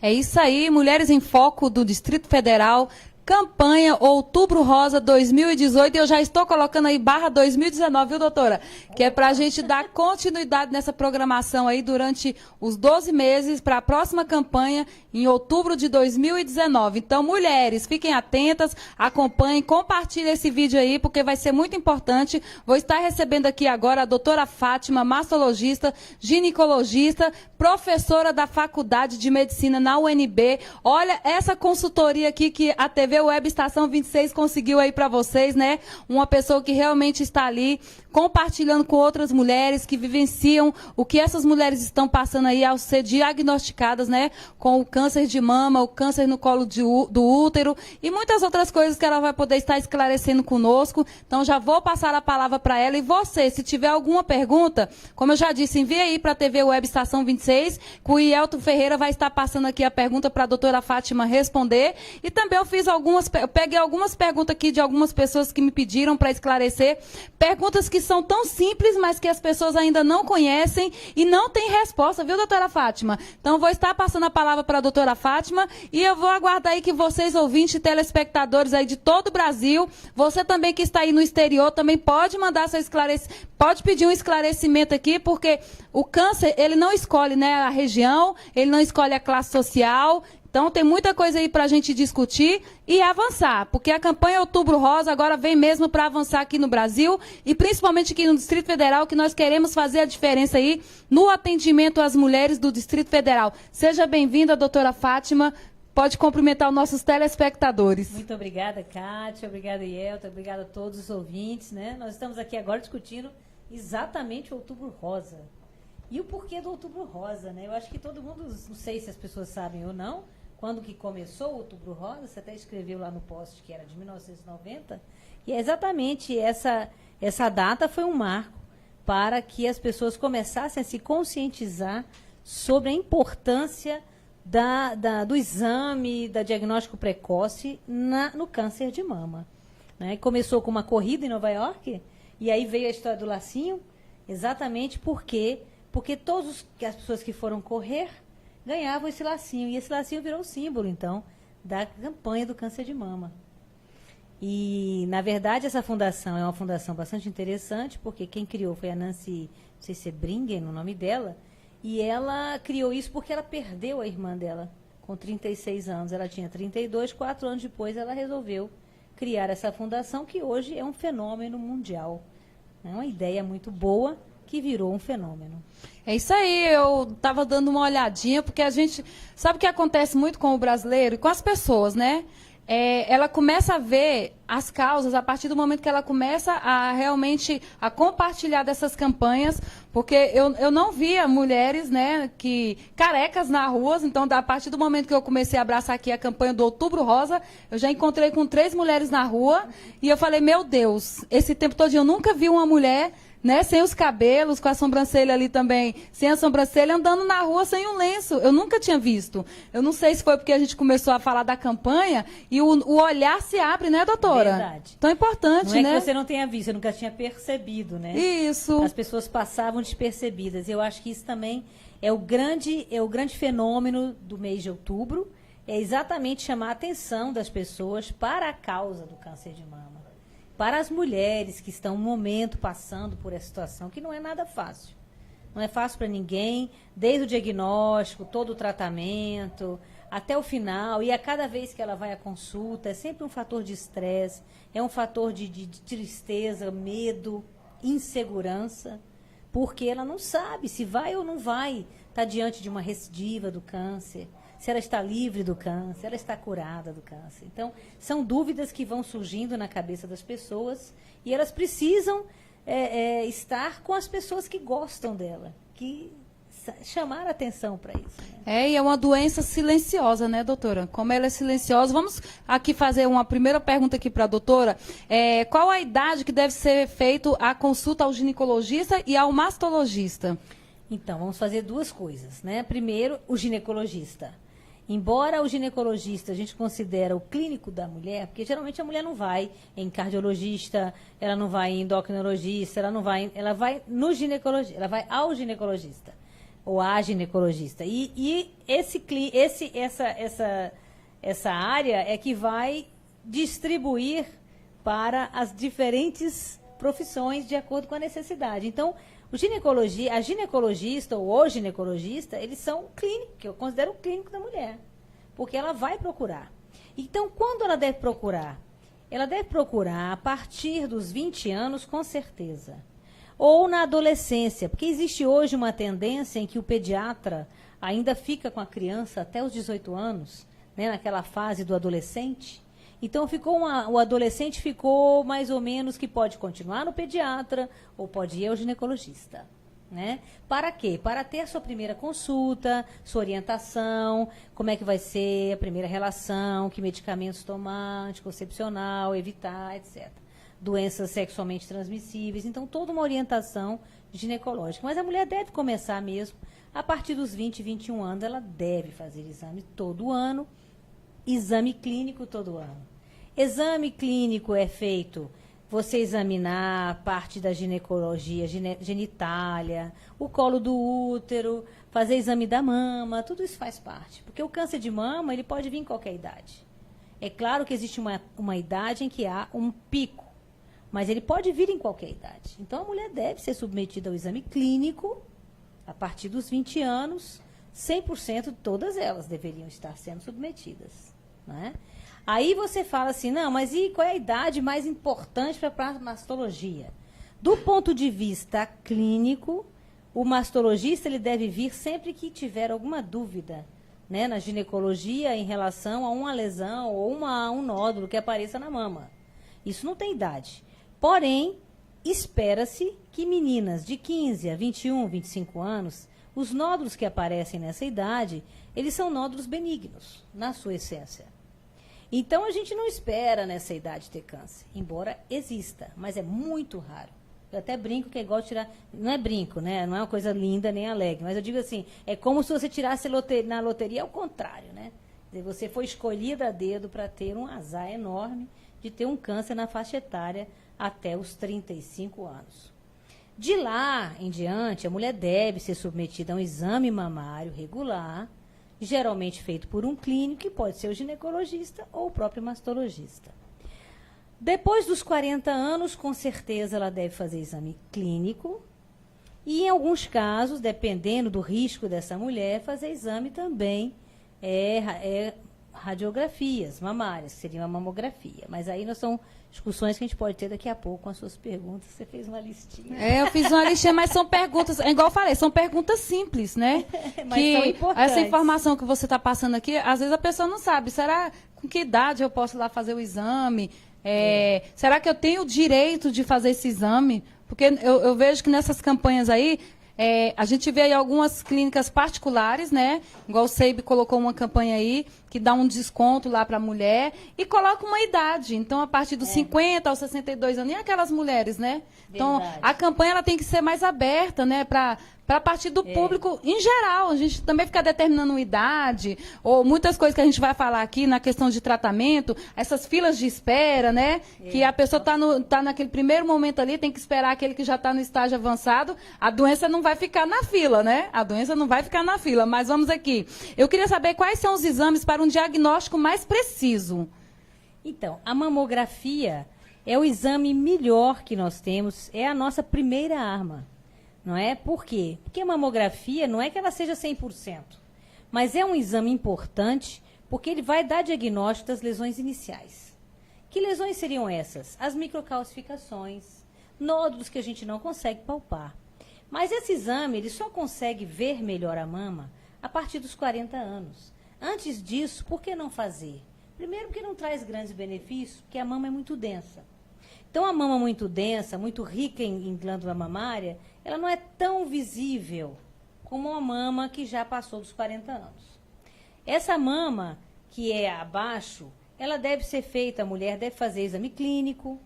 É isso aí, Mulheres em Foco do Distrito Federal, campanha Outubro Rosa 2018, eu já estou colocando aí barra 2019, viu, doutora? Que é para a gente dar continuidade nessa programação aí durante os 12 meses para a próxima campanha em outubro de 2019. Então, mulheres, fiquem atentas, acompanhem, compartilhem esse vídeo aí, porque vai ser muito importante. Vou estar recebendo aqui agora a doutora Fátima, mastologista, ginecologista, professora da Faculdade de Medicina na UNB. Olha, essa consultoria aqui que a TV Web Estação 26 conseguiu aí para vocês, né? Uma pessoa que realmente está ali compartilhando com outras mulheres que vivenciam o que essas mulheres estão passando aí ao ser diagnosticadas, né? Com o câncer de mama, o câncer no colo do útero e muitas outras coisas que ela vai poder estar esclarecendo conosco. Então já vou passar a palavra para ela. E você, se tiver alguma pergunta, como eu já disse, envie aí para a TV Web Estação 26, que o Ielto Ferreira vai estar passando aqui a pergunta para a doutora Fátima responder. E também eu peguei algumas perguntas aqui de algumas pessoas que me pediram para esclarecer. Perguntas que são tão simples, mas que as pessoas ainda não conhecem e não têm resposta, viu, doutora Fátima? Então, vou estar passando a palavra para a doutora Fátima e eu vou aguardar aí que vocês, ouvintes e telespectadores aí de todo o Brasil, você também que está aí no exterior, também pode mandar seu esclarecimento, pode pedir um esclarecimento aqui, porque o câncer, ele não escolhe, né, a região, ele não escolhe a classe social. Então, tem muita coisa aí para a gente discutir e avançar, porque a campanha Outubro Rosa agora vem mesmo para avançar aqui no Brasil e principalmente aqui no Distrito Federal, que nós queremos fazer a diferença aí no atendimento às mulheres do Distrito Federal. Seja bem-vinda, doutora Fátima. Pode cumprimentar os nossos telespectadores. Muito obrigada, Kátia. Obrigada, Ielta. Obrigada a todos os ouvintes, né? Nós estamos aqui agora discutindo exatamente o Outubro Rosa. E o porquê do Outubro Rosa, né? Eu acho que todo mundo, não sei se as pessoas sabem ou não, quando que começou o Outubro Rosa, você até escreveu lá no post que era de 1990, e é exatamente essa data foi um marco para que as pessoas começassem a se conscientizar sobre a importância do exame, da diagnóstico precoce no câncer de mama. Né? Começou com uma corrida em Nova York, e aí veio a história do lacinho, exatamente porque todas as pessoas que foram correr ganhavam esse lacinho. E esse lacinho virou o símbolo, então, da campanha do câncer de mama. E, na verdade, essa fundação é uma fundação bastante interessante, porque quem criou foi a Nancy, não sei se é Bringen, o nome dela, e ela criou isso porque ela perdeu a irmã dela com 36 anos. Ela tinha 32, 4 anos depois ela resolveu criar essa fundação, que hoje é um fenômeno mundial. É uma ideia muito boa, que virou um fenômeno. É isso aí, eu estava dando uma olhadinha, porque a gente sabe o que acontece muito com o brasileiro e com as pessoas, né? Ela começa a ver as causas a partir do momento que ela começa a realmente a compartilhar dessas campanhas, porque eu não via mulheres, né, carecas na rua. Então, a partir do momento que eu comecei a abraçar aqui a campanha do Outubro Rosa, eu já encontrei com 3 mulheres na rua e eu falei, meu Deus, esse tempo todo eu nunca vi uma mulher, né, sem os cabelos, com a sobrancelha ali também, sem a sobrancelha, andando na rua sem um lenço. Eu nunca tinha visto. Eu não sei se foi porque a gente começou a falar da campanha e o olhar se abre, né, doutora? Verdade. Tão importante, né? Não né? É que você não tenha visto, você nunca tinha percebido, né? Isso. As pessoas passavam despercebidas. Eu acho que isso também é o grande fenômeno do mês de outubro, é exatamente chamar a atenção das pessoas para a causa do câncer de mama. Para as mulheres que estão um momento passando por essa situação, que não é nada fácil. Não é fácil para ninguém, desde o diagnóstico, todo o tratamento, até o final. E a cada vez que ela vai à consulta, é sempre um fator de estresse, é um fator de tristeza, medo, insegurança, porque ela não sabe se vai ou não vai estar diante de uma recidiva do câncer, se ela está livre do câncer, se ela está curada do câncer. Então, são dúvidas que vão surgindo na cabeça das pessoas e elas precisam estar com as pessoas que gostam dela, que chamar a atenção para isso. Né? E é uma doença silenciosa, né, doutora? Como ela é silenciosa, vamos aqui fazer uma primeira pergunta aqui para a doutora. Qual a idade que deve ser feita a consulta ao ginecologista e ao mastologista? Então, vamos fazer 2 coisas, né? Primeiro, o ginecologista. Embora o ginecologista a gente considera o clínico da mulher, porque geralmente a mulher não vai em cardiologista, ela não vai em endocrinologista, ela vai no ginecologista, ela vai ao ginecologista. ou a ginecologista. E essa área é que vai distribuir para as diferentes profissões de acordo com a necessidade. Então, a ginecologista ou o ginecologista, eles são clínicos, que eu considero o clínico da mulher, porque ela vai procurar. Então, quando ela deve procurar? Ela deve procurar a partir dos 20 anos, com certeza. Ou na adolescência, porque existe hoje uma tendência em que o pediatra ainda fica com a criança até os 18 anos, né, naquela fase do adolescente. Então, o adolescente ficou mais ou menos que pode continuar no pediatra ou pode ir ao ginecologista. Né? Para quê? Para ter a sua primeira consulta, sua orientação, como é que vai ser a primeira relação, que medicamentos tomar, anticoncepcional, evitar, etc. Doenças sexualmente transmissíveis. Então, toda uma orientação ginecológica. Mas a mulher deve começar mesmo, a partir dos 20, 21 anos, ela deve fazer exame todo ano, exame clínico todo ano. Exame clínico é feito você examinar a parte da ginecologia, genitália, o colo do útero, fazer exame da mama, tudo isso faz parte. Porque o câncer de mama, ele pode vir em qualquer idade. É claro que existe uma idade em que há um pico, mas ele pode vir em qualquer idade. Então, a mulher deve ser submetida ao exame clínico a partir dos 20 anos, 100% de todas elas deveriam estar sendo submetidas, né? Aí você fala assim, não, mas e qual é a idade mais importante para a mastologia? Do ponto de vista clínico, o mastologista ele deve vir sempre que tiver alguma dúvida, né, na ginecologia em relação a uma lesão ou um nódulo que apareça na mama. Isso não tem idade. Porém, espera-se que meninas de 15 a 21, 25 anos, os nódulos que aparecem nessa idade, eles são nódulos benignos, na sua essência. Então, a gente não espera nessa idade ter câncer, embora exista, mas é muito raro. Eu até brinco que é igual tirar... Não é brinco, né? Não é uma coisa linda nem alegre, mas eu digo assim, é como se você tirasse na loteria ao contrário, né? Quer dizer, você foi escolhida a dedo para ter um azar enorme de ter um câncer na faixa etária até os 35 anos. De lá em diante, a mulher deve ser submetida a um exame mamário regular, geralmente feito por um clínico, que pode ser o ginecologista ou o próprio mastologista. Depois dos 40 anos, com certeza, ela deve fazer exame clínico e, em alguns casos, dependendo do risco dessa mulher, fazer exame também radiografias mamárias, que seria uma mamografia. Mas aí são discussões que a gente pode ter daqui a pouco com as suas perguntas. Você fez uma listinha. Eu fiz uma listinha, mas são perguntas, igual eu falei, são perguntas simples, né? Mas são importantes. Essa informação que você está passando aqui, às vezes a pessoa não sabe. Será com que idade eu posso ir lá fazer o exame? Será que eu tenho o direito de fazer esse exame? Porque eu vejo que nessas campanhas aí, a gente vê aí algumas clínicas particulares, né? Igual o SEIB colocou uma campanha aí, que dá um desconto lá para a mulher e coloca uma idade. Então, a partir dos 50 aos 62 anos, e aquelas mulheres, né? Então, a campanha ela tem que ser mais aberta, né? Para partir do público em geral. A gente também fica determinando uma idade, ou muitas coisas que a gente vai falar aqui na questão de tratamento, essas filas de espera, né? Que a pessoa tá naquele primeiro momento ali, tem que esperar aquele que já está no estágio avançado. A doença não vai ficar na fila, né? A doença não vai ficar na fila. Mas vamos aqui. Eu queria saber quais são os exames para um diagnóstico mais preciso. Então, a mamografia é o exame melhor que nós temos, é a nossa primeira arma. Não é? Por quê? Porque a mamografia não é que ela seja 100%, mas é um exame importante porque ele vai dar diagnóstico das lesões iniciais. Que lesões seriam essas? As microcalcificações, nódulos que a gente não consegue palpar. Mas esse exame ele só consegue ver melhor a mama a partir dos 40 anos. Antes disso, por que não fazer? Primeiro, porque não traz grandes benefícios, porque a mama é muito densa. Então, a mama muito densa, muito rica em glândula mamária, ela não é tão visível como uma mama que já passou dos 40 anos. Essa mama, que é abaixo, ela deve ser feita, a mulher deve fazer exame clínico.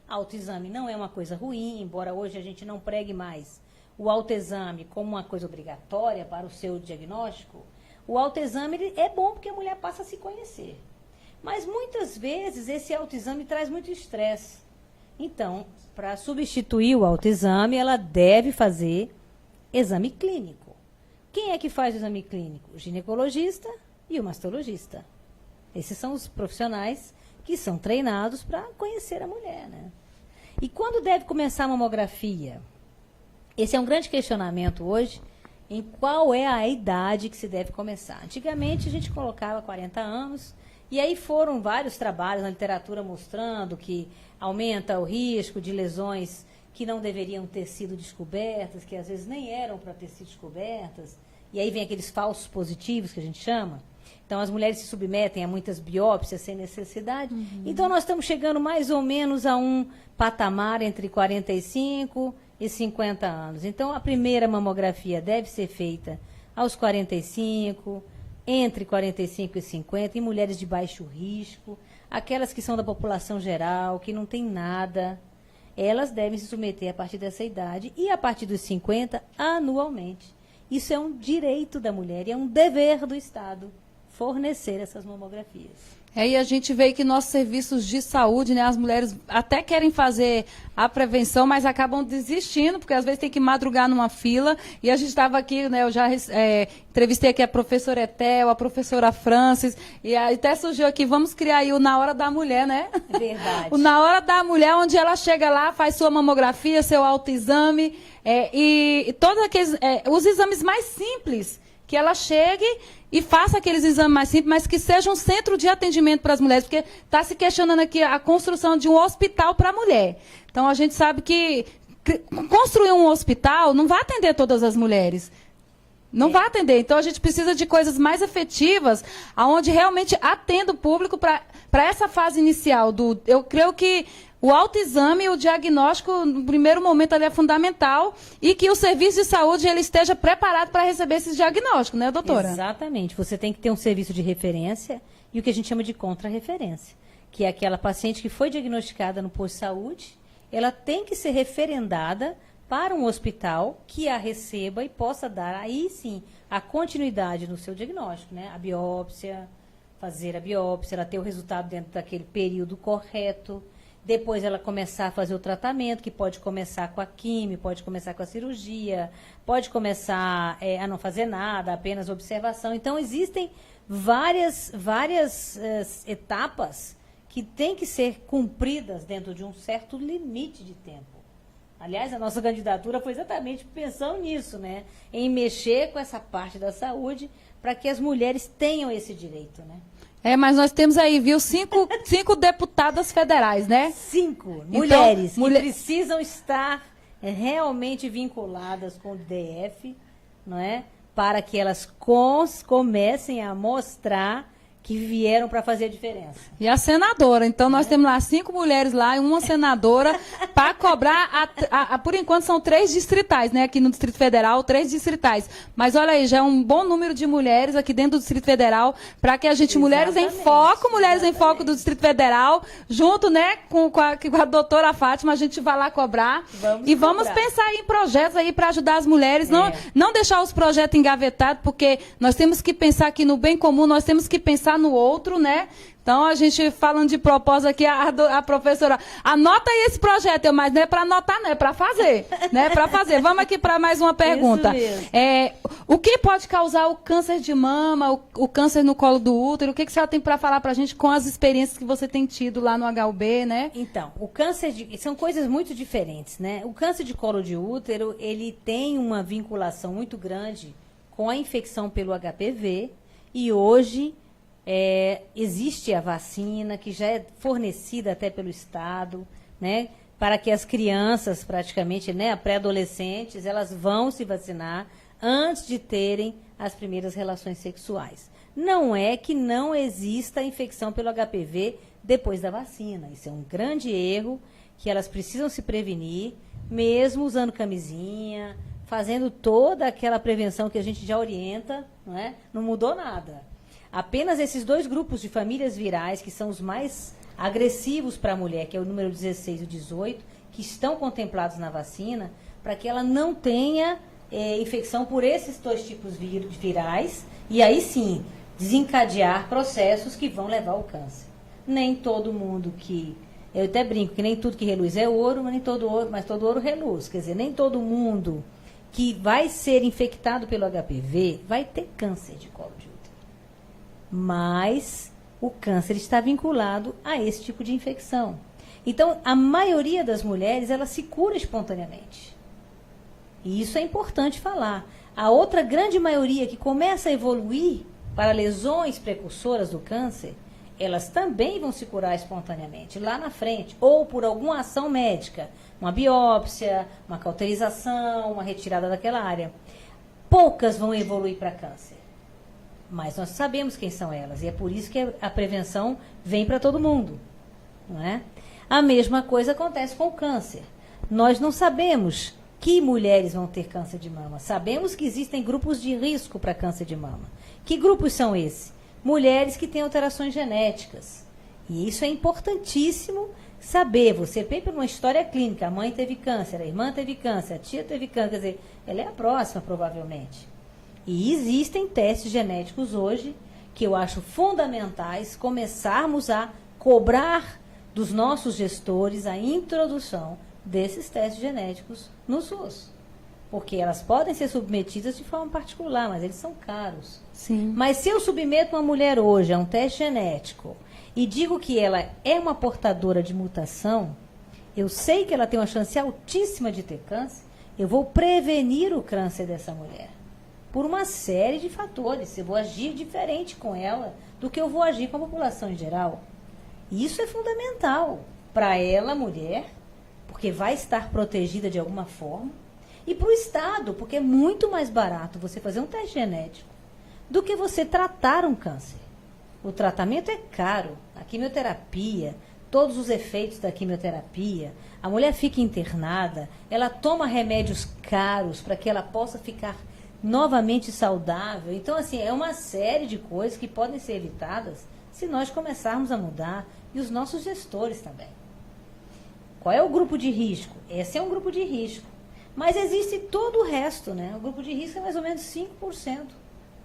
Autoexame não é uma coisa ruim, embora hoje a gente não pregue mais o autoexame como uma coisa obrigatória para o seu diagnóstico. O autoexame ele é bom porque a mulher passa a se conhecer. Mas muitas vezes esse autoexame traz muito estresse. Então, para substituir o autoexame, ela deve fazer exame clínico. Quem é que faz o exame clínico? O ginecologista e o mastologista. Esses são os profissionais que são treinados para conhecer a mulher, né? E quando deve começar a mamografia? Esse é um grande questionamento hoje, em qual é a idade que se deve começar. Antigamente a gente colocava 40 anos, e aí foram vários trabalhos na literatura mostrando que aumenta o risco de lesões que não deveriam ter sido descobertas, que às vezes nem eram para ter sido descobertas, e aí vem aqueles falsos positivos que a gente chama. Então, as mulheres se submetem a muitas biópsias sem necessidade. Então, nós estamos chegando mais ou menos a um patamar entre 45 e 50 anos. Então, a primeira mamografia deve ser feita aos 45, entre 45 e 50, em mulheres de baixo risco, aquelas que são da população geral, que não tem nada, elas devem se submeter a partir dessa idade e a partir dos 50 anualmente. Isso é um direito da mulher e é um dever do Estado fornecer essas mamografias. E a gente vê que nossos serviços de saúde, né, as mulheres até querem fazer a prevenção, mas acabam desistindo, porque às vezes tem que madrugar numa fila. E a gente estava aqui, né, eu já entrevistei aqui a professora Etel, a professora Francis, e até surgiu aqui, vamos criar aí o Na Hora da Mulher, né? É verdade. O Na Hora da Mulher, onde ela chega lá, faz sua mamografia, seu autoexame, e todos aqueles, os exames mais simples, que ela chegue e faça aqueles exames mais simples, mas que seja um centro de atendimento para as mulheres, porque está se questionando aqui a construção de um hospital para a mulher. Então, a gente sabe que construir um hospital não vai atender todas as mulheres. Não vai atender. Então, a gente precisa de coisas mais efetivas, onde realmente atenda o público para essa fase inicial. Eu creio que o autoexame e o diagnóstico, no primeiro momento, ali é fundamental e que o serviço de saúde ele esteja preparado para receber esse diagnóstico, né, doutora? Exatamente. Você tem que ter um serviço de referência e o que a gente chama de contra-referência, que é aquela paciente que foi diagnosticada no posto de saúde, ela tem que ser referendada para um hospital que a receba e possa dar, aí sim, a continuidade no seu diagnóstico, né? A biópsia, fazer a biópsia, ela ter o resultado dentro daquele período correto. Depois ela começar a fazer o tratamento, que pode começar com a quimio, pode começar com a cirurgia, pode começar a não fazer nada, apenas observação. Então, existem várias etapas que têm que ser cumpridas dentro de um certo limite de tempo. Aliás, a nossa candidatura foi exatamente pensando nisso, né? Em mexer com essa parte da saúde para que as mulheres tenham esse direito, né? Mas nós temos aí, viu, cinco deputadas federais, né? 5 mulheres que precisam estar realmente vinculadas com o DF, não é? Para que elas comecem a mostrar que vieram para fazer a diferença. E a senadora. Então, nós temos lá 5 mulheres lá e uma senadora para cobrar, por enquanto, são 3 distritais, né? Aqui no Distrito Federal, 3 distritais. Mas olha aí, já é um bom número de mulheres aqui dentro do Distrito Federal para que a gente, Mulheres em Foco do Distrito Federal, junto, né, com a doutora Fátima, a gente vai lá cobrar. Vamos pensar em projetos aí para ajudar as mulheres. Não deixar os projetos engavetados, porque nós temos que pensar aqui no bem comum, nós temos que pensar no outro, né? Então, a gente falando de propósito aqui, a professora, anota aí esse projeto, mas não é para anotar, não, é para fazer, né? Para fazer. Vamos aqui para mais uma pergunta. O que pode causar o câncer de mama, o câncer no colo do útero? O que a senhora tem para falar para a gente com as experiências que você tem tido lá no HUB, né? Então, o câncer são coisas muito diferentes, né? O câncer de colo de útero, ele tem uma vinculação muito grande com a infecção pelo HPV e hoje existe a vacina que já é fornecida até pelo Estado, né, para que as crianças, praticamente, né, pré-adolescentes, elas vão se vacinar antes de terem as primeiras relações sexuais. Não é que não exista infecção pelo HPV depois da vacina. Isso é um grande erro que elas precisam se prevenir, mesmo usando camisinha, fazendo toda aquela prevenção que a gente já orienta, não é? Não mudou nada. Apenas esses 2 grupos de famílias virais, que são os mais agressivos para a mulher, que é o número 16 e o 18, que estão contemplados na vacina, para que ela não tenha infecção por esses 2 tipos virais, e aí sim, desencadear processos que vão levar ao câncer. Nem todo mundo eu até brinco que nem tudo que reluz é ouro, mas todo ouro reluz. Quer dizer, nem todo mundo que vai ser infectado pelo HPV vai ter câncer de colo de útero. Mas o câncer está vinculado a esse tipo de infecção. Então, a maioria das mulheres, ela se cura espontaneamente. E isso é importante falar. A outra grande maioria que começa a evoluir para lesões precursoras do câncer, elas também vão se curar espontaneamente, lá na frente, ou por alguma ação médica, uma biópsia, uma cauterização, uma retirada daquela área. Poucas vão evoluir para câncer, mas nós sabemos quem são elas, e é por isso que a prevenção vem para todo mundo, não é? A mesma coisa acontece com o câncer. Nós não sabemos que mulheres vão ter câncer de mama. Sabemos que existem grupos de risco para câncer de mama. Que grupos são esses? Mulheres que têm alterações genéticas. E isso é importantíssimo saber. Você pensa numa história clínica, a mãe teve câncer, a irmã teve câncer, a tia teve câncer, quer dizer, ela é a próxima, provavelmente. E existem testes genéticos hoje que eu acho fundamentais começarmos a cobrar dos nossos gestores a introdução desses testes genéticos no SUS. Porque elas podem ser submetidas de forma particular, mas eles são caros. Sim. Mas se eu submeto uma mulher hoje a um teste genético e digo que ela é uma portadora de mutação, eu sei que ela tem uma chance altíssima de ter câncer, eu vou prevenir o câncer dessa mulher. Por uma série de fatores. Eu vou agir diferente com ela do que eu vou agir com a população em geral. E isso é fundamental para ela, mulher, porque vai estar protegida de alguma forma, e para o Estado, porque é muito mais barato você fazer um teste genético do que você tratar um câncer. O tratamento é caro, a quimioterapia, todos os efeitos da quimioterapia, a mulher fica internada, ela toma remédios caros para que ela possa ficar novamente saudável. Então, assim, é uma série de coisas que podem ser evitadas se nós começarmos a mudar, e os nossos gestores também. Qual é o grupo de risco? Esse é um grupo de risco. Mas existe todo o resto, né? O grupo de risco é mais ou menos 5%.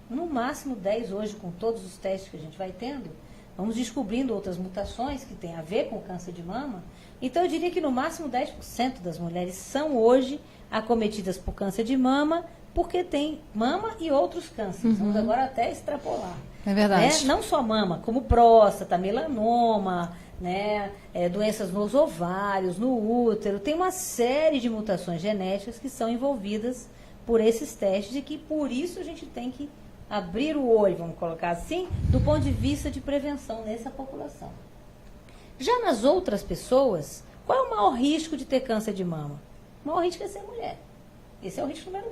No máximo 10% hoje, com todos os testes que a gente vai tendo. Vamos descobrindo outras mutações que têm a ver com o câncer de mama. Então, eu diria que no máximo 10% das mulheres são hoje acometidas por câncer de mama, porque tem mama e outros cânceres. Vamos agora até extrapolar. É verdade. Né? Não só mama, como próstata, melanoma, né? Doenças nos ovários, no útero. Tem uma série de mutações genéticas que são envolvidas por esses testes e que por isso a gente tem que abrir o olho, vamos colocar assim, do ponto de vista de prevenção nessa população. Já nas outras pessoas, qual é o maior risco de ter câncer de mama? O maior risco é ser mulher. Esse é o risco número 1.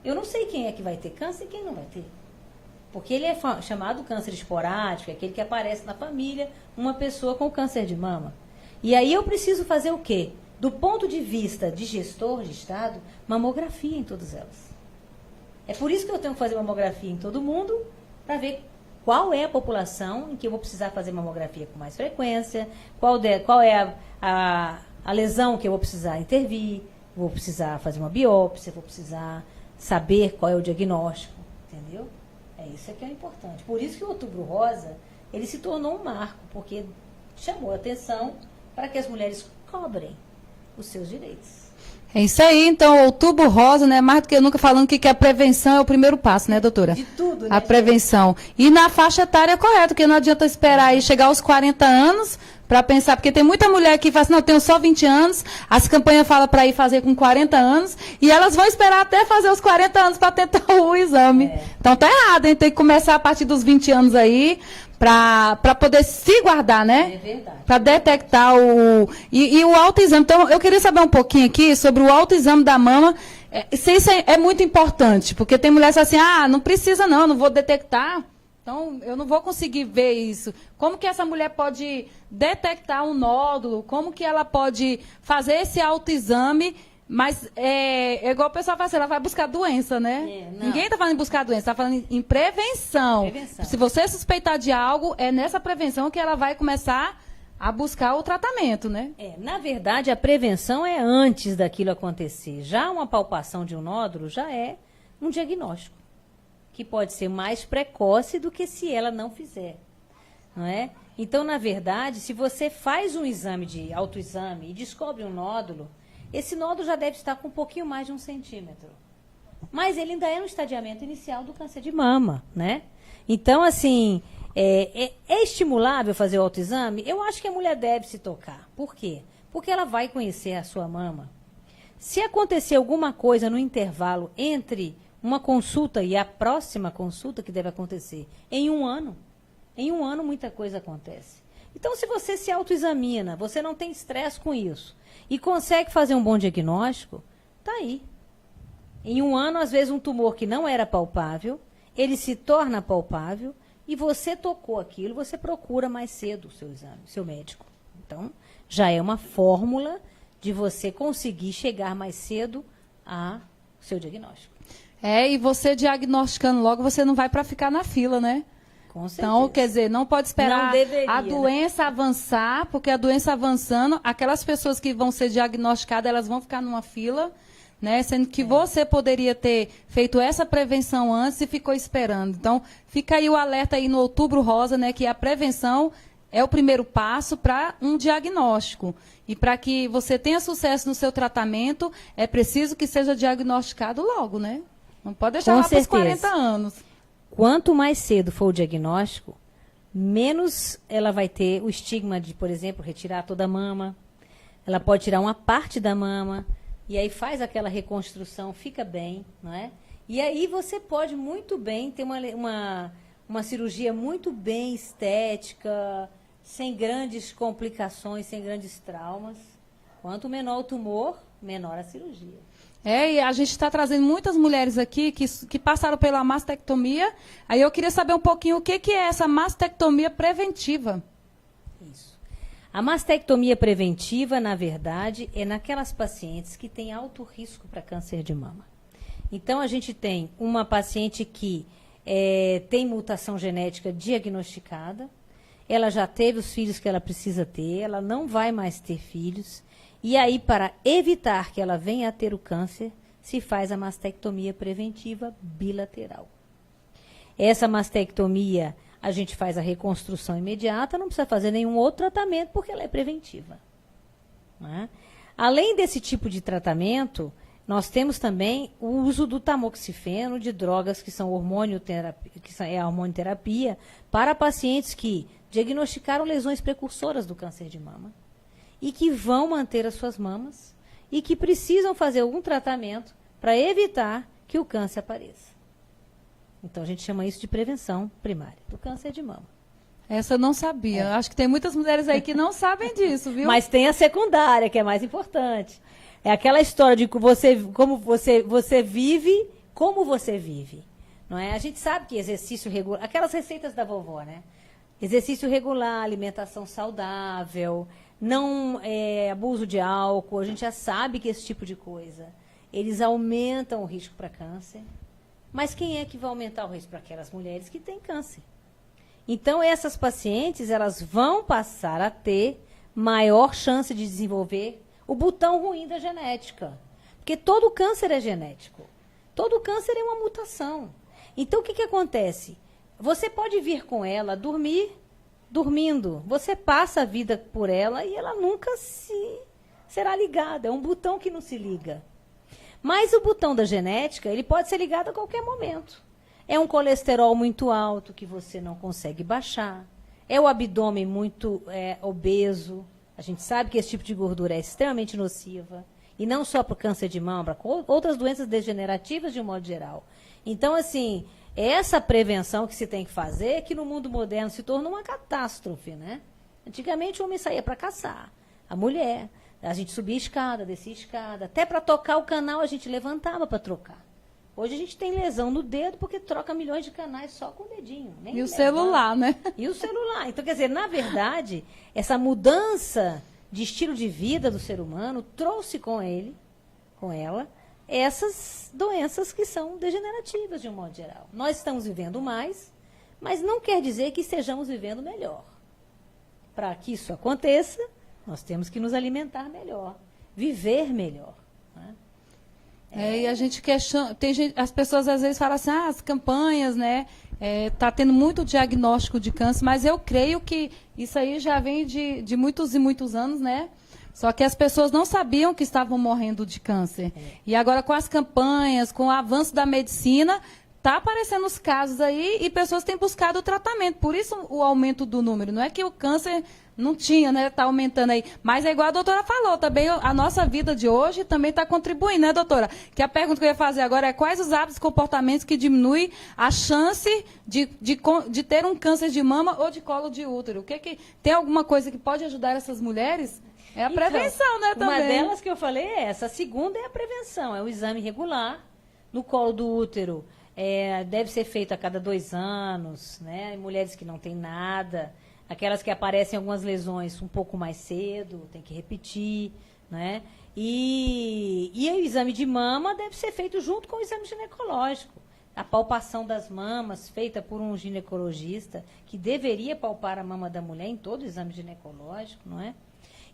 Eu não sei quem é que vai ter câncer e quem não vai ter. Porque ele é chamado câncer esporádico, é aquele que aparece na família, uma pessoa com câncer de mama. E aí eu preciso fazer o quê? Do ponto de vista de gestor de Estado, mamografia em todas elas. É por isso que eu tenho que fazer mamografia em todo mundo, para ver qual é a população em que eu vou precisar fazer mamografia com mais frequência, qual é a lesão que eu vou precisar intervir, vou precisar fazer uma biópsia, vou precisar saber qual é o diagnóstico, entendeu? É isso que é importante. Por isso que o Outubro Rosa, ele se tornou um marco, porque chamou a atenção para que as mulheres cobrem os seus direitos. É isso aí, então, Outubro Rosa, né, mais do que nunca falando que a prevenção é o primeiro passo, né, doutora? De tudo, né? A prevenção. E na faixa etária correta, porque não adianta esperar aí chegar aos 40 anos para pensar, porque tem muita mulher que fala assim, não, eu tenho só 20 anos, as campanhas falam para ir fazer com 40 anos, e elas vão esperar até fazer os 40 anos para tentar o exame. Então tá errado, hein? Tem que começar a partir dos 20 anos aí, para poder se guardar, né? É verdade. Para detectar e o autoexame. Então, eu queria saber um pouquinho aqui sobre o autoexame da mama. Isso é muito importante, porque tem mulheres assim, não precisa não vou detectar. Então, eu não vou conseguir ver isso. Como que essa mulher pode detectar um nódulo? Como que ela pode fazer esse autoexame? Mas é igual o pessoal fala assim, ela vai buscar doença, né? Ninguém está falando em buscar doença, está falando em prevenção. Se você suspeitar de algo, é nessa prevenção que ela vai começar a buscar o tratamento, né? Na verdade, a prevenção é antes daquilo acontecer. Já uma palpação de um nódulo já é um diagnóstico, que pode ser mais precoce do que se ela não fizer, não é? Então, na verdade, se você faz um exame de autoexame e descobre um nódulo, esse nódulo já deve estar com um pouquinho mais de 1 centímetro. Mas ele ainda é no estadiamento inicial do câncer de mama, né? Então, assim, é estimulável fazer o autoexame? Eu acho que a mulher deve se tocar. Por quê? Porque ela vai conhecer a sua mama. Se acontecer alguma coisa no intervalo entre uma consulta e a próxima consulta que deve acontecer em 1 ano, muita coisa acontece. Então, se você se autoexamina, você não tem estresse com isso e consegue fazer um bom diagnóstico, tá aí. Em 1 ano, às vezes, um tumor que não era palpável, ele se torna palpável e você tocou aquilo, você procura mais cedo o seu exame, seu médico. Então, já é uma fórmula de você conseguir chegar mais cedo ao seu diagnóstico. E você diagnosticando logo, você não vai para ficar na fila, né? Com certeza. Então, quer dizer, não pode esperar Não deveria, a doença avançar, porque a doença avançando, aquelas pessoas que vão ser diagnosticadas, elas vão ficar numa fila, né? Sendo que você poderia ter feito essa prevenção antes e ficou esperando. Então, fica aí o alerta aí no Outubro Rosa, né? Que a prevenção é o primeiro passo para um diagnóstico. E para que você tenha sucesso no seu tratamento, é preciso que seja diagnosticado logo, né? Não pode deixar lá para os 40 anos. Quanto mais cedo for o diagnóstico, menos ela vai ter o estigma de, por exemplo, retirar toda a mama. Ela pode tirar uma parte da mama e aí faz aquela reconstrução, fica bem, não é? E aí você pode muito bem ter uma cirurgia muito bem estética, sem grandes complicações, sem grandes traumas. Quanto menor o tumor, menor a cirurgia. E a gente está trazendo muitas mulheres aqui que passaram pela mastectomia. Aí eu queria saber um pouquinho o que é essa mastectomia preventiva. Isso. A mastectomia preventiva, na verdade, é naquelas pacientes que têm alto risco para câncer de mama. Então, a gente tem uma paciente que tem mutação genética diagnosticada, ela já teve os filhos que ela precisa ter, ela não vai mais ter filhos. E aí, para evitar que ela venha a ter o câncer, se faz a mastectomia preventiva bilateral. Essa mastectomia, a gente faz a reconstrução imediata, não precisa fazer nenhum outro tratamento, porque ela é preventiva. Né? Além desse tipo de tratamento, nós temos também o uso do tamoxifeno, de drogas que são a hormonioterapia, para pacientes que diagnosticaram lesões precursoras do câncer de mama e que vão manter as suas mamas e que precisam fazer algum tratamento para evitar que o câncer apareça. Então, a gente chama isso de prevenção primária do câncer de mama. Essa eu não sabia. Acho que tem muitas mulheres aí que não sabem disso, viu? Mas tem a secundária, que é mais importante. É aquela história de como você vive. Não é? A gente sabe que exercício regular, aquelas receitas da vovó, né? Exercício regular, alimentação saudável, não abuso de álcool, a gente já sabe que esse tipo de coisa, eles aumentam o risco para câncer. Mas quem é que vai aumentar o risco? Para aquelas mulheres que têm câncer. Então, essas pacientes, elas vão passar a ter maior chance de desenvolver o botão ruim da genética. Porque todo câncer é genético. Todo câncer é uma mutação. Então, o que acontece? Você pode vir com ela dormindo. Você passa a vida por ela e ela nunca será ligada. É um botão que não se liga. Mas o botão da genética, ele pode ser ligado a qualquer momento. É um colesterol muito alto que você não consegue baixar. É o abdômen muito obeso. A gente sabe que esse tipo de gordura é extremamente nociva. E não só para o câncer de mama, para outras doenças degenerativas de um modo geral. Então, assim, essa prevenção que se tem que fazer, que no mundo moderno se tornou uma catástrofe, né? Antigamente o homem saía para caçar, a mulher, a gente subia escada, descia escada, até para tocar o canal a gente levantava para trocar. Hoje a gente tem lesão no dedo porque troca milhões de canais só com o dedinho. E o celular, né? E o celular. Então, quer dizer, na verdade, essa mudança de estilo de vida do ser humano trouxe com ela, essas doenças que são degenerativas de um modo geral. Nós estamos vivendo mais, mas não quer dizer que estejamos vivendo melhor. Para que isso aconteça, nós temos que nos alimentar melhor, viver melhor. Né? E a gente questiona, as pessoas às vezes falam assim, as campanhas, né? Tá tendo muito diagnóstico de câncer, mas eu creio que isso aí já vem de muitos e muitos anos, né? Só que as pessoas não sabiam que estavam morrendo de câncer. E agora, com as campanhas, com o avanço da medicina, está aparecendo os casos aí e pessoas têm buscado o tratamento. Por isso o aumento do número. Não é que o câncer não tinha, né? Está aumentando aí. Mas é igual a doutora falou, também a nossa vida de hoje também está contribuindo, né, doutora? Que a pergunta que eu ia fazer agora é quais os hábitos e comportamentos que diminuem a chance de ter um câncer de mama ou de colo de útero? Tem alguma coisa que pode ajudar essas mulheres? É a prevenção, né, também. Uma delas que eu falei é essa. A segunda é a prevenção, é o exame regular no colo do útero. Deve ser feito a cada 2 anos, né? Em mulheres que não têm nada, aquelas que aparecem algumas lesões um pouco mais cedo, tem que repetir, né? E o exame de mama deve ser feito junto com o exame ginecológico. A palpação das mamas, feita por um ginecologista, que deveria palpar a mama da mulher em todo o exame ginecológico, não é?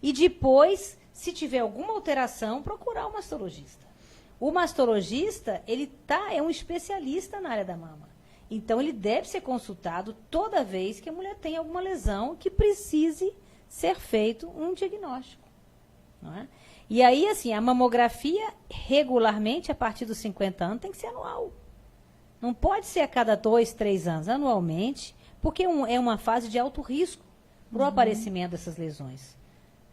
E depois, se tiver alguma alteração, procurar o mastologista. O mastologista, ele é um especialista na área da mama. Então, ele deve ser consultado toda vez que a mulher tem alguma lesão que precise ser feito um diagnóstico. Não é? E aí, assim, a mamografia, regularmente, a partir dos 50 anos, tem que ser anual. Não pode ser a cada 2, 3 anos, anualmente, porque é uma fase de alto risco para o aparecimento dessas lesões.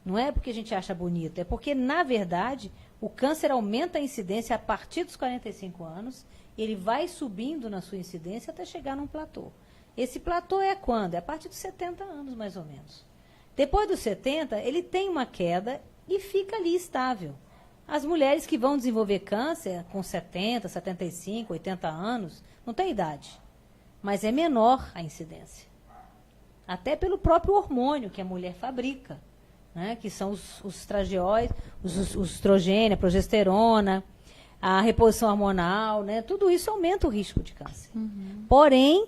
Não é porque a gente acha bonito, é porque, na verdade, o câncer aumenta a incidência a partir dos 45 anos, ele vai subindo na sua incidência até chegar num platô. Esse platô é quando? É a partir dos 70 anos, mais ou menos. Depois dos 70, ele tem uma queda e fica ali estável. As mulheres que vão desenvolver câncer com 70, 75, 80 anos, não tem idade, mas é menor a incidência. Até pelo próprio hormônio que a mulher fabrica. Né, que são os estradióides, os estrogênio, a progesterona, a reposição hormonal, né, tudo isso aumenta o risco de câncer. Porém,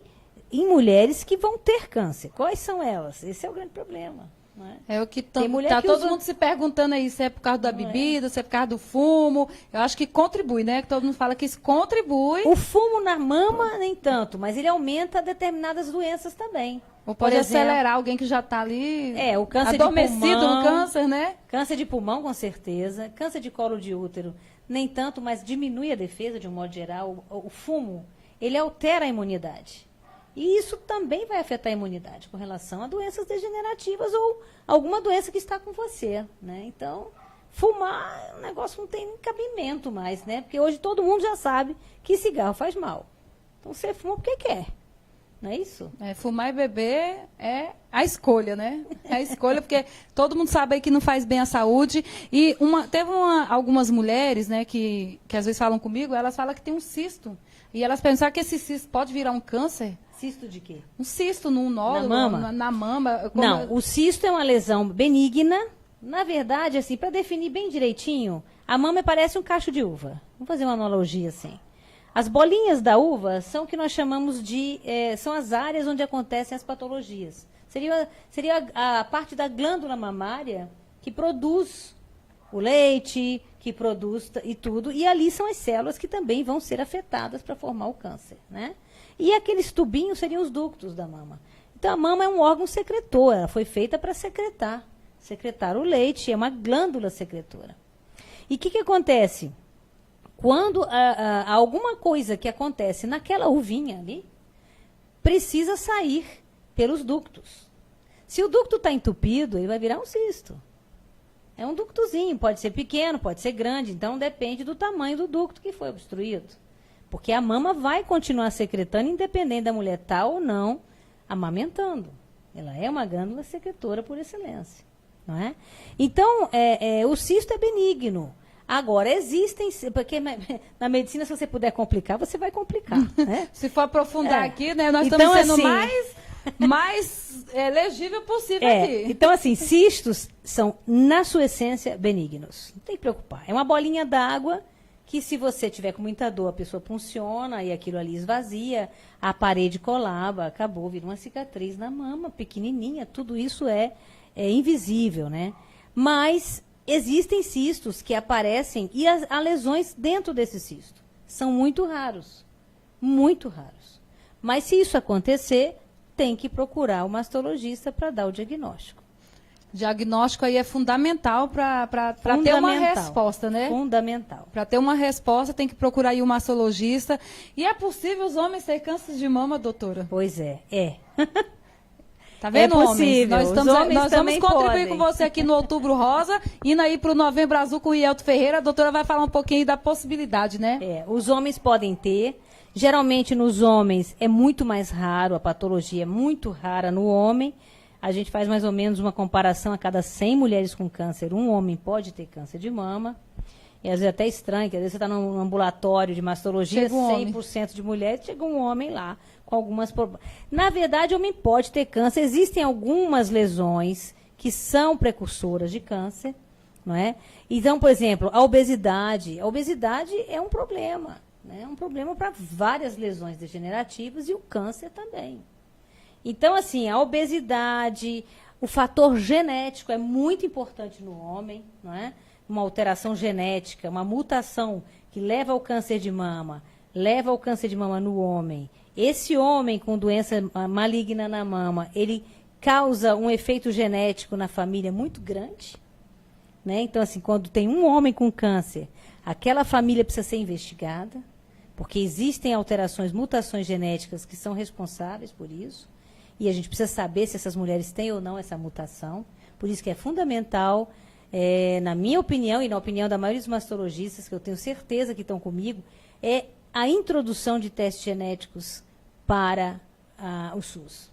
em mulheres que vão ter câncer, quais são elas? Esse é o grande problema. Né? É o que está todo mundo se perguntando aí, se é por causa da bebida, se é por causa do fumo. Eu acho que contribui, né? Que todo mundo fala que isso contribui. O fumo na mama, nem tanto, mas ele aumenta determinadas doenças também. Ou pode acelerar alguém que já está ali o câncer adormecido de pulmão, no câncer, né? Câncer de pulmão, com certeza. Câncer de colo de útero, nem tanto, mas diminui a defesa de um modo geral. O fumo, ele altera a imunidade. E isso também vai afetar a imunidade com relação a doenças degenerativas ou alguma doença que está com você, né? Então, fumar, o negócio não tem cabimento mais, né? Porque hoje todo mundo já sabe que cigarro faz mal. Então, você fuma porque quer. Não é isso? Fumar e beber é a escolha, né? É a escolha, porque todo mundo sabe aí que não faz bem à saúde. E teve algumas mulheres, né, que às vezes falam comigo, elas falam que tem um cisto. E elas pensam que esse cisto pode virar um câncer. Cisto de quê? Um cisto no nódulo, na mama. Na mama. Não, o cisto é uma lesão benigna. Na verdade, assim, para definir bem direitinho, a mama parece um cacho de uva. Vamos fazer uma analogia assim. As bolinhas da uva são o que nós chamamos de... são as áreas onde acontecem as patologias. Seria a parte da glândula mamária que produz o leite, que produz e tudo. E ali são as células que também vão ser afetadas para formar o câncer, né? E aqueles tubinhos seriam os ductos da mama. Então, a mama é um órgão secretor. Ela foi feita para secretar o leite. É uma glândula secretora. E o que acontece? Quando alguma coisa que acontece naquela uvinha ali, precisa sair pelos ductos. Se o ducto está entupido, ele vai virar um cisto. É um ductozinho, pode ser pequeno, pode ser grande, então depende do tamanho do ducto que foi obstruído. Porque a mama vai continuar secretando, independente da mulher estar ou não amamentando. Ela é uma glândula secretora por excelência. Não é? Então, o cisto é benigno. Agora, existem, porque na medicina, se você puder complicar, você vai complicar. Né? Se for aprofundar aqui, né, nós estamos sendo assim, mais legível possível aqui. Então, assim, cistos são, na sua essência, benignos. Não tem que preocupar. É uma bolinha d'água que, se você tiver com muita dor, a pessoa funciona e aquilo ali esvazia, a parede colaba, acabou, vira uma cicatriz na mama, pequenininha. Tudo isso é invisível, né? Mas existem cistos que aparecem e há lesões dentro desse cisto. São muito raros. Muito raros. Mas se isso acontecer, tem que procurar o mastologista para dar o diagnóstico. Diagnóstico aí é fundamental para ter uma Fundamental. resposta, né? Fundamental. Para ter uma resposta, tem que procurar aí um mastologista. E é possível os homens ter câncer de mama, doutora? Pois é, é. Tá vendo, É possível. homens? Os Nós homens vamos também contribuir podem. com você aqui no Outubro Rosa, indo aí para o Novembro Azul com o Ielto Ferreira. A doutora vai falar um pouquinho da possibilidade, né? Os homens podem ter. Geralmente nos homens é muito mais raro, a patologia é muito rara no homem. A gente faz mais ou menos uma comparação a cada 100 mulheres com câncer, um homem pode ter câncer de mama. E às vezes é até estranho, que às vezes você está num ambulatório de mastologia, Chega um 100% de mulheres, chega um homem lá com algumas problemas. Na verdade, o homem pode ter câncer. Existem algumas lesões que são precursoras de câncer, não é? Então, por exemplo, a obesidade. A obesidade é um problema, né? É um problema para várias lesões degenerativas e o câncer também. Então, assim, a obesidade, o fator genético é muito importante no homem, não é? Uma alteração genética, uma mutação que leva ao câncer de mama, leva ao câncer de mama no homem. Esse homem com doença maligna na mama, ele causa um efeito genético na família muito grande, né? Então, assim, quando tem um homem com câncer, aquela família precisa ser investigada, porque existem alterações, mutações genéticas que são responsáveis por isso. E a gente precisa saber se essas mulheres têm ou não essa mutação. Por isso que é fundamental, na minha opinião e na opinião da maioria dos mastologistas, que eu tenho certeza que estão comigo, é a introdução de testes genéticos para o SUS.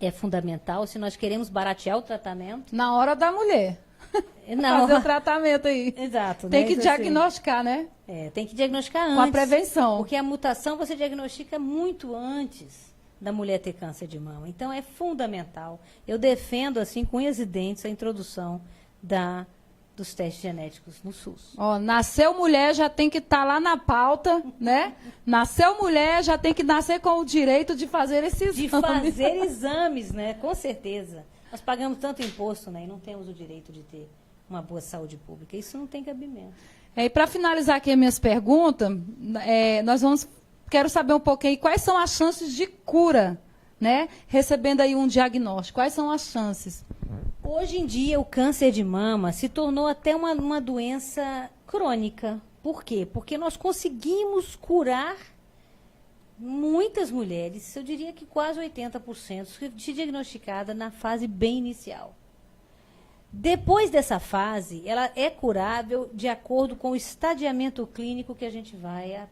É fundamental se nós queremos baratear o tratamento. Na hora da mulher. Não. Fazer o tratamento aí. Exato. Tem né? que Isso diagnosticar, né? tem que diagnosticar antes. Com a prevenção. Porque a mutação você diagnostica muito antes da mulher ter câncer de mama. Então, é fundamental. Eu defendo, assim, com unhas e dentes, a introdução dos testes genéticos no SUS. Ó, nasceu mulher, já tem que estar lá na pauta, né? Nasceu mulher, já tem que nascer com o direito de fazer esses De exames. fazer exames, né? Com certeza. Nós pagamos tanto imposto, né? E não temos o direito de ter uma boa saúde pública. Isso não tem cabimento. E para finalizar aqui as minhas perguntas, quero saber um pouquinho quais são as chances de cura, né? Recebendo aí um diagnóstico. Quais são as chances? Hoje em dia, o câncer de mama se tornou até uma doença crônica. Por quê? Porque nós conseguimos curar muitas mulheres, eu diria que quase 80%, de diagnosticada na fase bem inicial. Depois dessa fase, ela é curável de acordo com o estadiamento clínico que a gente vai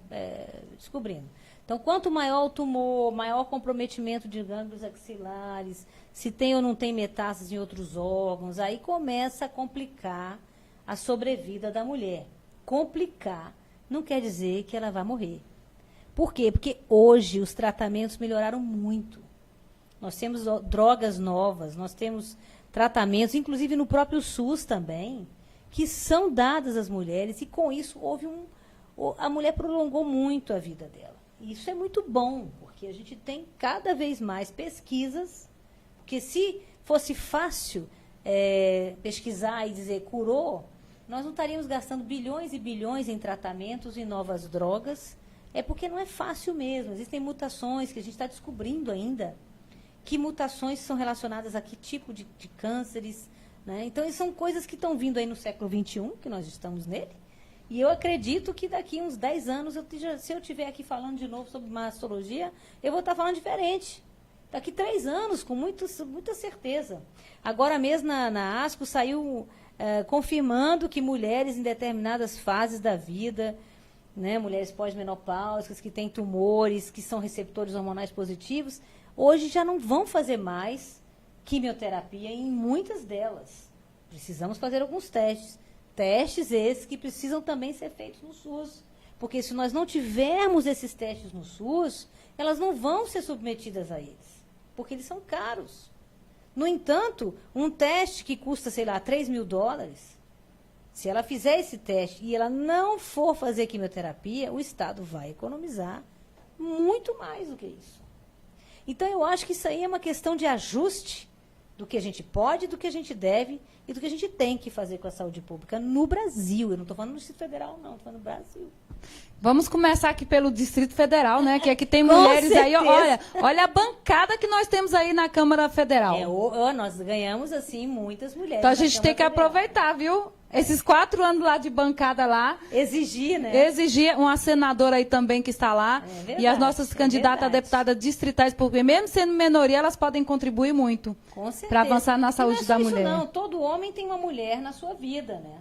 descobrindo. Então, quanto maior o tumor, maior o comprometimento de gânglios axilares, se tem ou não tem metástases em outros órgãos, aí começa a complicar a sobrevida da mulher. Complicar não quer dizer que ela vai morrer. Por quê? Porque hoje os tratamentos melhoraram muito. Nós temos drogas novas, nós temos tratamentos, inclusive no próprio SUS também, que são dadas às mulheres e com isso a mulher prolongou muito a vida dela. E isso é muito bom, porque a gente tem cada vez mais pesquisas, porque se fosse fácil pesquisar e dizer curou, nós não estaríamos gastando bilhões e bilhões em tratamentos e novas drogas, porque não é fácil mesmo. Existem mutações que a gente está descobrindo ainda, que mutações são relacionadas a que tipo de cânceres, né? Então, são coisas que estão vindo aí no século XXI, que nós estamos nele, e eu acredito que daqui uns 10 anos, se eu estiver aqui falando de novo sobre mastologia, eu vou estar falando diferente. Daqui 3 anos, com muita certeza. Agora mesmo na ASCO saiu confirmando que mulheres em determinadas fases da vida, né, mulheres pós-menopáusicas, que têm tumores, que são receptores hormonais positivos, hoje já não vão fazer mais quimioterapia em muitas delas. Precisamos fazer alguns testes. Testes esses que precisam também ser feitos no SUS. Porque se nós não tivermos esses testes no SUS, elas não vão ser submetidas a eles. Porque eles são caros. No entanto, um teste que custa, sei lá, $3.000, se ela fizer esse teste e ela não for fazer quimioterapia, o Estado vai economizar muito mais do que isso. Então, eu acho que isso aí é uma questão de ajuste do que a gente pode, do que a gente deve e do que a gente tem que fazer com a saúde pública no Brasil. Eu não estou falando no Distrito Federal, não, estou falando no Brasil. Vamos começar aqui pelo Distrito Federal, né? Que aqui tem Com mulheres aí, certeza. olha a bancada que nós temos aí na Câmara Federal. Nós ganhamos, assim, muitas mulheres. Então a na gente tem que Câmara Federal. aproveitar, viu? Esses 4 anos lá de bancada lá. Exigir, né? Exigir uma senadora aí também que está lá. verdade, E as nossas candidatas a verdade. deputadas distritais, porque mesmo sendo minoria, elas podem contribuir muito Com certeza. para avançar na saúde E não é da só isso, mulher. não. Todo homem tem uma mulher na sua vida, né?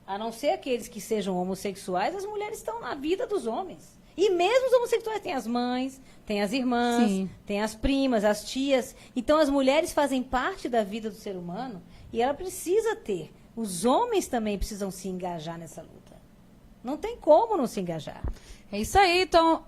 A não ser aqueles que sejam homossexuais, as mulheres estão na vida dos homens. E mesmo os homossexuais têm as mães, têm as irmãs, Sim. têm as primas, as tias. Então as mulheres fazem parte da vida do ser humano e ela precisa ter. Os homens também precisam se engajar nessa luta. Não tem como não se engajar. É isso aí, então,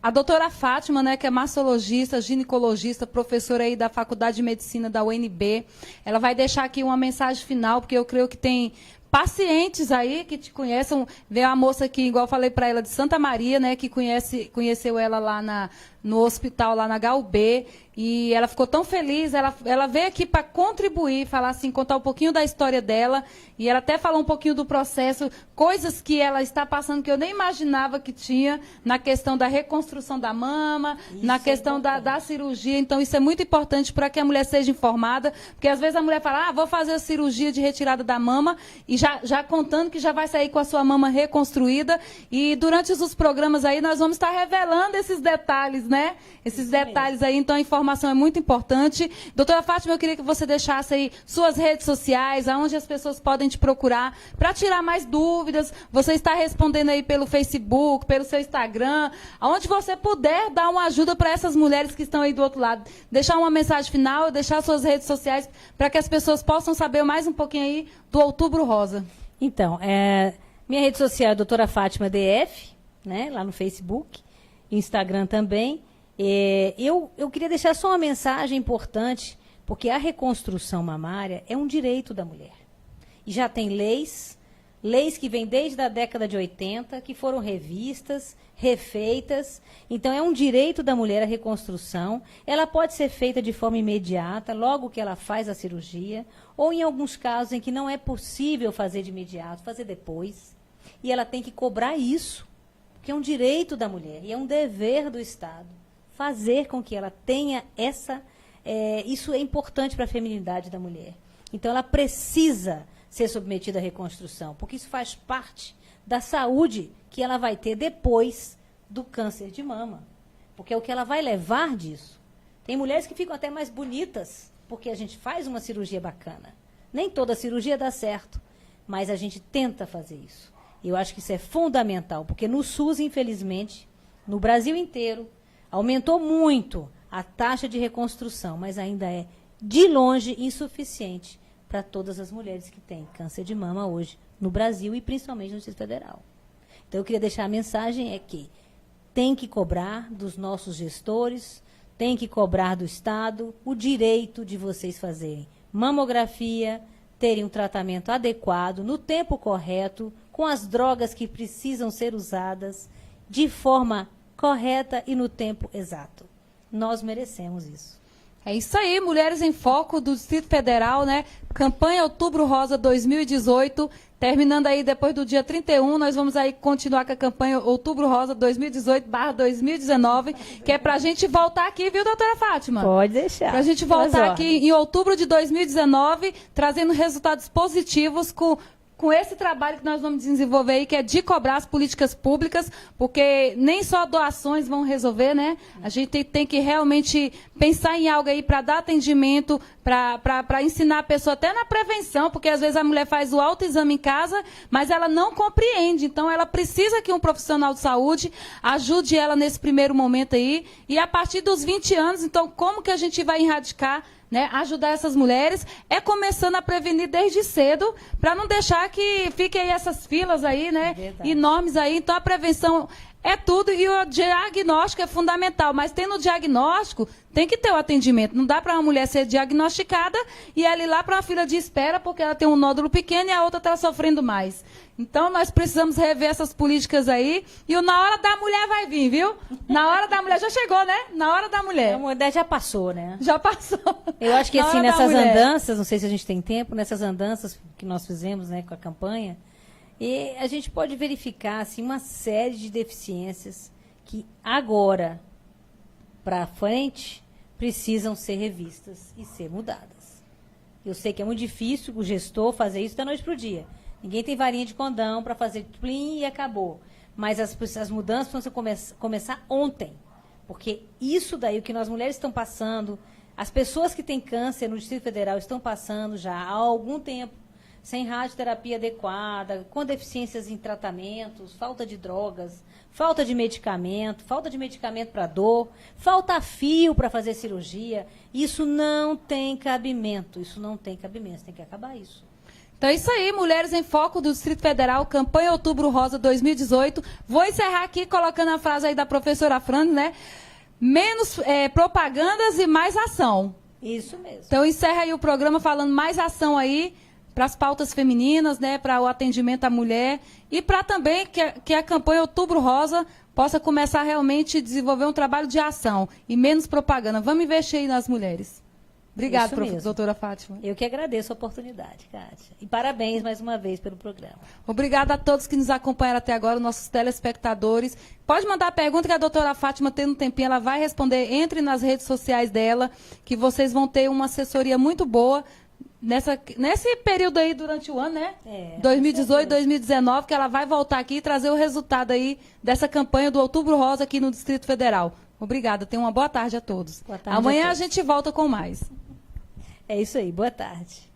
a doutora Fátima, né, que é mastologista, ginecologista, professora aí da Faculdade de Medicina da UNB, ela vai deixar aqui uma mensagem final, porque eu creio que tem pacientes aí que te conhecem. Veio uma moça aqui, igual eu falei para ela, de Santa Maria, né, que conheceu ela lá no hospital, lá na HUB, e ela ficou tão feliz, ela veio aqui para contribuir, falar assim, contar um pouquinho da história dela, e ela até falou um pouquinho do processo, coisas que ela está passando que eu nem imaginava que tinha, na questão da reconstrução da mama, Isso na é questão da importante. cirurgia, então isso é muito importante para que a mulher seja informada, porque às vezes a mulher fala, vou fazer a cirurgia de retirada da mama, e já contando que já vai sair com a sua mama reconstruída, e durante os programas aí nós vamos estar revelando esses detalhes, né? Esses detalhes aí, então a informação é muito importante. Doutora Fátima, eu queria que você deixasse aí suas redes sociais, aonde as pessoas podem te procurar, para tirar mais dúvidas. Você está respondendo aí pelo Facebook, pelo seu Instagram, aonde você puder dar uma ajuda para essas mulheres que estão aí do outro lado. Deixar uma mensagem final, deixar suas redes sociais, para que as pessoas possam saber mais um pouquinho aí do Outubro Rosa. Então, minha rede social é doutora Fátima DF, né, lá no Facebook, Instagram também. Eu queria deixar só uma mensagem importante, porque a reconstrução mamária é um direito da mulher. E já tem leis que vêm desde a década de 80, que foram revistas, refeitas. Então, é um direito da mulher a reconstrução. Ela pode ser feita de forma imediata, logo que ela faz a cirurgia, ou em alguns casos em que não é possível fazer de imediato, fazer depois. E ela tem que cobrar isso, porque é um direito da mulher e é um dever do Estado fazer com que ela tenha isso é importante para a feminilidade da mulher. Então, ela precisa ser submetida à reconstrução, porque isso faz parte da saúde que ela vai ter depois do câncer de mama, porque é o que ela vai levar disso. Tem mulheres que ficam até mais bonitas, porque a gente faz uma cirurgia bacana. Nem toda cirurgia dá certo, mas a gente tenta fazer isso. E eu acho que isso é fundamental, porque no SUS, infelizmente, no Brasil inteiro, aumentou muito a taxa de reconstrução, mas ainda é, de longe, insuficiente para todas as mulheres que têm câncer de mama hoje no Brasil e principalmente no Distrito Federal. Então, eu queria deixar a mensagem que tem que cobrar dos nossos gestores, tem que cobrar do Estado o direito de vocês fazerem mamografia, terem um tratamento adequado, no tempo correto, com as drogas que precisam ser usadas, de forma correta e no tempo exato. Nós merecemos isso. É isso aí, Mulheres em Foco do Distrito Federal, né? Campanha Outubro Rosa 2018. Terminando aí depois do dia 31, nós vamos aí continuar com a campanha Outubro Rosa 2018/2019, que é pra gente voltar aqui, viu, doutora Fátima? Pode deixar. Pra gente voltar aqui em outubro de 2019, trazendo resultados positivos com esse trabalho que nós vamos desenvolver aí, que é de cobrar as políticas públicas, porque nem só doações vão resolver, né? A gente tem que realmente pensar em algo aí para dar atendimento, para ensinar a pessoa até na prevenção, porque às vezes a mulher faz o autoexame em casa, mas ela não compreende. Então, ela precisa que um profissional de saúde ajude ela nesse primeiro momento aí. E a partir dos 20 anos, então, como que a gente vai erradicar, né, ajudar essas mulheres, começando a prevenir desde cedo, para não deixar que fiquem aí essas filas aí, né, enormes aí. Então, a prevenção é tudo e o diagnóstico é fundamental, mas tendo o diagnóstico, tem que ter o atendimento. Não dá para uma mulher ser diagnosticada e ela ir lá para uma fila de espera porque ela tem um nódulo pequeno e a outra está sofrendo mais. Então, nós precisamos rever essas políticas aí e o Na Hora da Mulher vai vir, viu? Na Hora da Mulher já chegou, né? Na Hora da Mulher. A mulher já passou, né? Já passou. Eu acho que Na assim, Hora da nessas Mulher. andanças, não sei se a gente tem tempo, nessas andanças que nós fizemos, né, com a campanha, e a gente pode verificar assim, uma série de deficiências que agora, para frente, precisam ser revistas e ser mudadas. Eu sei que é muito difícil o gestor fazer isso da noite para o dia. Ninguém tem varinha de condão para fazer plim e acabou. Mas as mudanças precisam começar ontem. Porque isso daí, o que nós mulheres estão passando, as pessoas que têm câncer no Distrito Federal estão passando já há algum tempo, sem radioterapia adequada, com deficiências em tratamentos, falta de drogas, falta de medicamento para dor, falta fio para fazer cirurgia. Isso não tem cabimento, tem que acabar isso. Então é isso aí, Mulheres em Foco do Distrito Federal, campanha Outubro Rosa 2018. Vou encerrar aqui colocando a frase aí da professora Fran, né? Menos propagandas e mais ação. Isso mesmo. Então encerra aí o programa falando mais ação aí para as pautas femininas, né? Para o atendimento à mulher e para também que a campanha Outubro Rosa possa começar realmente a desenvolver um trabalho de ação e menos propaganda. Vamos investir aí nas mulheres. Obrigada, doutora Fátima. Eu que agradeço a oportunidade, Kátia. E parabéns mais uma vez pelo programa. Obrigada a todos que nos acompanharam até agora, nossos telespectadores. Pode mandar a pergunta que a doutora Fátima, tendo um tempinho, ela vai responder. Entre nas redes sociais dela, que vocês vão ter uma assessoria muito boa nesse período aí durante o ano, né? 2018, 2019, que ela vai voltar aqui e trazer o resultado aí dessa campanha do Outubro Rosa aqui no Distrito Federal. Obrigada, tenha uma boa tarde a todos. Boa tarde. Amanhã a gente volta com mais. É isso aí, boa tarde.